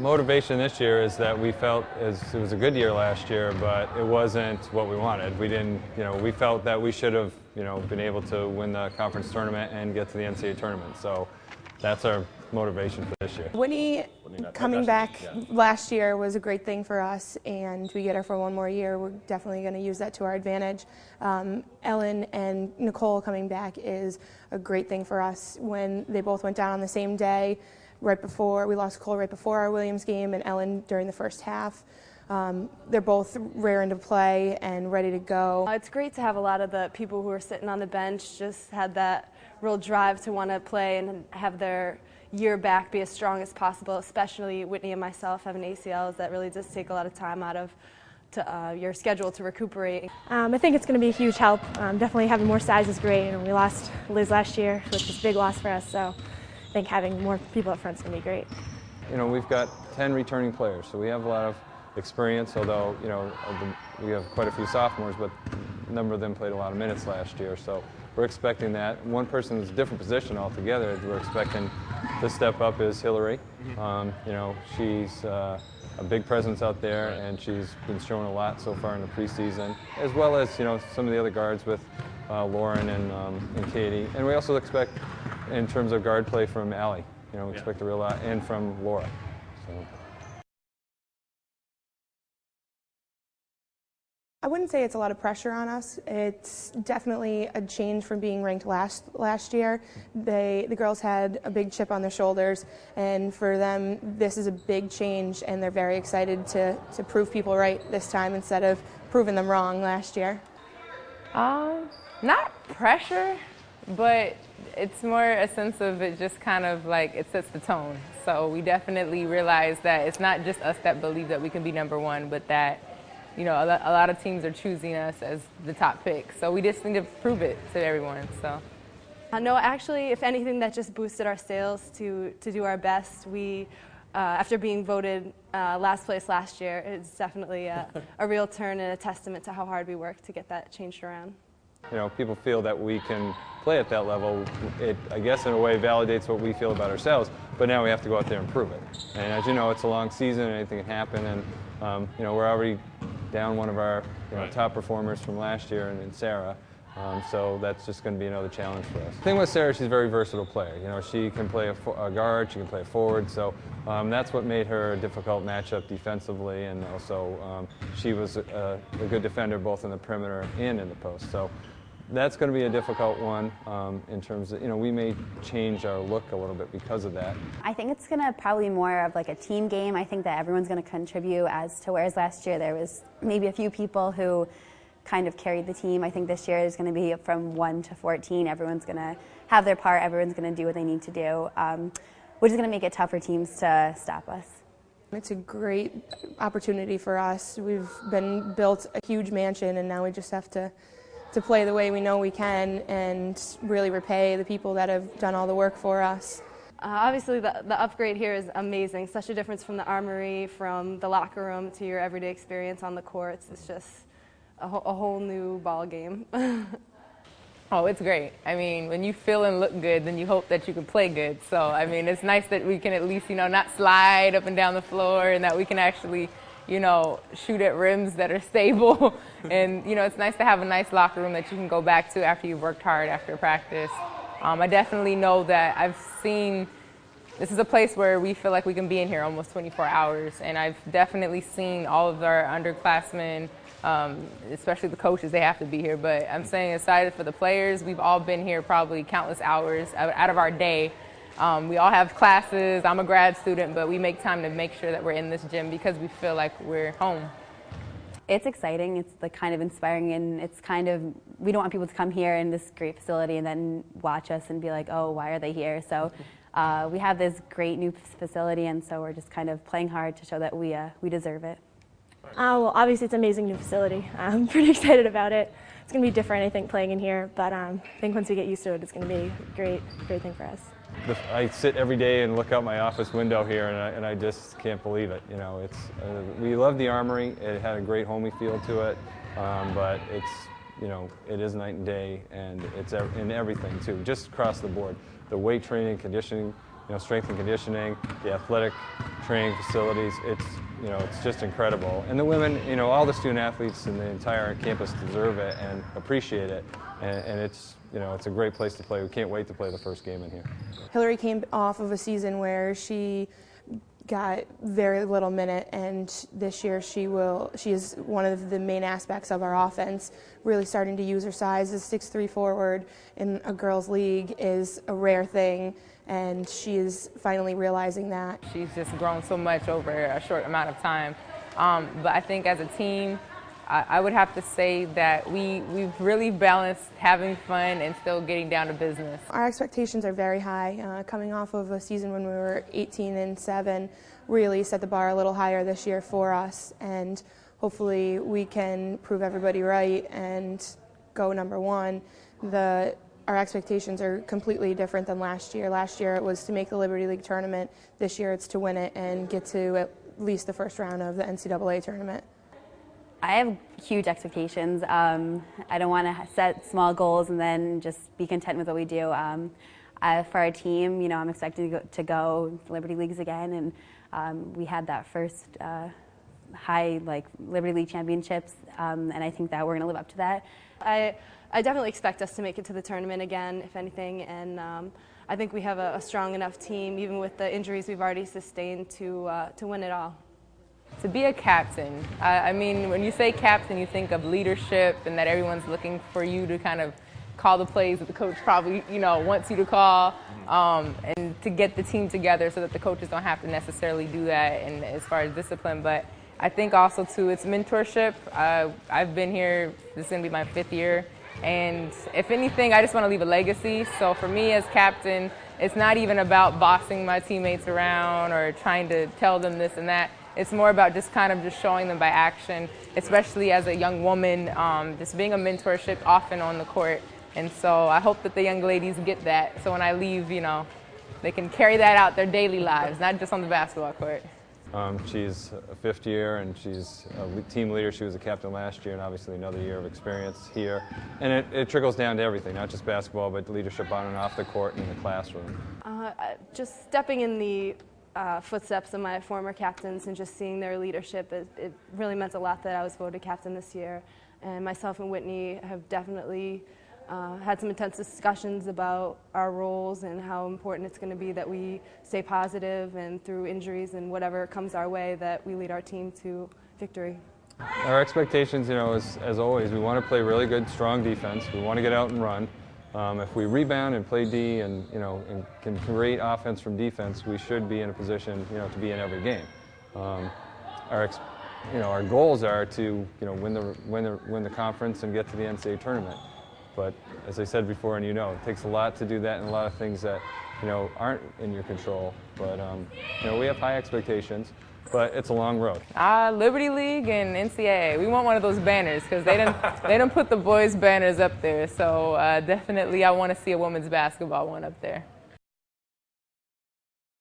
motivation this year is that we felt it was a good year last year, but it wasn't what we wanted. We didn't, we felt that we should have, been able to win the conference tournament and get to the NCAA tournament. So that's our motivation for this year. Winnie coming back last year was a great thing for us, and we get her for one more year. We're definitely going to use that to our advantage. Ellen and Nicole coming back is a great thing for us. When they both went down on the same day, we lost Nicole right before our Williams game, and Ellen during the first half. They're both raring to play and ready to go. It's great to have a lot of the people who are sitting on the bench just had that real drive to want to play and have their year back be as strong as possible, especially Whitney and myself having ACLs. That really does take a lot of time out of your schedule to recuperate. I think it's going to be a huge help. Definitely having more size is great. We lost Liz last year, which is a big loss for us, so I think having more people up front is going to be great. We've got 10 returning players, so we have a lot of experience, although, we have quite a few sophomores, but a number of them played a lot of minutes last year, so we're expecting that. One person is a different position altogether we're expecting to step up is Hillary. She's a big presence out there, and she's been showing a lot so far in the preseason, as well as, some of the other guards with Lauren and Katie. And we also expect, in terms of guard play, from Allie. We expect a real lot, and from Laura. So. I wouldn't say it's a lot of pressure on us. It's definitely a change from being ranked last year. The girls had a big chip on their shoulders, and for them this is a big change, and they're very excited to prove people right this time instead of proving them wrong last year. Not pressure, but it's more a sense of it just kind of like it sets the tone. So we definitely realize that it's not just us that believe that we can be number one, but that a lot of teams are choosing us as the top pick. So we just need to prove it to everyone. So. No, actually, if anything, that just boosted our sales to do our best. We, after being voted last place last year, it's definitely a real turn and a testament to how hard we worked to get that changed around. People feel that we can play at that level. It, I guess, in a way, validates what we feel about ourselves, but now we have to go out there and prove it. And as you know, it's a long season, and anything can happen, and we're already down one of our top performers from last year in Sarah. So that's just going to be another challenge for us. The thing with Sarah, she's a very versatile player. She can play a guard, she can play a forward, so that's what made her a difficult matchup defensively, and also she was a good defender both in the perimeter and in the post. So that's going to be a difficult one in terms of, we may change our look a little bit because of that. I think it's going to probably more of like a team game. I think that everyone's going to contribute, as to whereas last year there was maybe a few people who kind of carried the team. I think this year is going to be from 1 to 14. Everyone's going to have their part. Everyone's going to do what they need to do, which is going to make it tough for teams to stop us. It's a great opportunity for us. We've been built a huge mansion, and now we just have to play the way we know we can and really repay the people that have done all the work for us. Obviously, the upgrade here is amazing. Such a difference from the Armory, from the locker room to your everyday experience on the courts. It's just a whole new ball game. Oh, it's great. I mean, when you feel and look good, then you hope that you can play good. So, I mean, it's nice that we can at least, not slide up and down the floor, and that we can actually, shoot at rims that are stable. And, it's nice to have a nice locker room that you can go back to after you've worked hard after practice. I definitely know that I've seen, this is a place where we feel like we can be in here almost 24 hours. And I've definitely seen all of our underclassmen, especially the coaches, they have to be here. But I'm saying, aside for the players, we've all been here probably countless hours out of our day. We all have classes. I'm a grad student, but we make time to make sure that we're in this gym because we feel like we're home. It's exciting. It's kind of inspiring, and it's kind of, we don't want people to come here in this great facility and then watch us and be like, oh, why are they here? So we have this great new facility, and so we're just kind of playing hard to show that we deserve it. Well, obviously it's an amazing new facility. I'm pretty excited about it. It's going to be different, I think, playing in here, but I think once we get used to it, it's going to be a great thing for us. I sit every day and look out my office window here, and I just can't believe it. We love the Armory. It had a great homey feel to it, but it is night and day, and it's in everything too, just across the board. The weight training, conditioning strength and conditioning, the athletic training facilities. It's just incredible. And the women, all the student athletes in the entire campus deserve it and appreciate it. And it's a great place to play. We can't wait to play the first game in here. Hillary came off of a season where she got very little minute, and this year she is one of the main aspects of our offense, really starting to use her size. As 6'3" forward in a girls' league is a rare thing, and she is finally realizing that. She's just grown so much over a short amount of time. But I think as a team, I would have to say that we've really balanced having fun and still getting down to business. Our expectations are very high. Coming off of a season when we were 18-7, really set the bar a little higher this year for us, and hopefully we can prove everybody right and go #1. Our expectations are completely different than last year. Last year it was to make the Liberty League tournament. This year it's to win it and get to at least the first round of the NCAA tournament. I have huge expectations. I don't want to set small goals and then just be content with what we do. For our team, I'm expecting to go Liberty Leagues again, and we had that first high Liberty League championships, and I think that we're going to live up to that. I definitely expect us to make it to the tournament again, if anything, and I think we have a strong enough team, even with the injuries we've already sustained, to win it all. To be a captain, I mean, when you say captain, you think of leadership and that everyone's looking for you to kind of call the plays that the coach probably, wants you to call, and to get the team together so that the coaches don't have to necessarily do that and as far as discipline. But I think also, too, it's mentorship. I've been here, this is going to be my 5th year, and if anything, I just want to leave a legacy. So for me as captain, it's not even about bossing my teammates around or trying to tell them this and that. It's more about just showing them by action, especially as a young woman, just being a mentorship often on the court. And so I hope that the young ladies get that. So when I leave, they can carry that out their daily lives, not just on the basketball court. She's a 5th year, and she's a team leader. She was a captain last year, and obviously another year of experience here. And it trickles down to everything, not just basketball, but leadership on and off the court and in the classroom. Just stepping in the footsteps of my former captains and just seeing their leadership, it really meant a lot that I was voted captain this year. And myself and Whitney have definitely had some intense discussions about our roles and how important it's going to be that we stay positive, and through injuries and whatever comes our way, that we lead our team to victory. Our expectations, as always, we want to play really good, strong defense. We want to get out and run. If we rebound and play D and can create offense from defense, we should be in a position to be in every game. Our goals are to win the conference and get to the NCAA tournament. But as I said before, and it takes a lot to do that, and a lot of things that aren't in your control. But we have high expectations. But it's a long road. Liberty League and NCAA. We want one of those banners because they didn't put the boys' banners up there. So definitely I want to see a women's basketball one up there.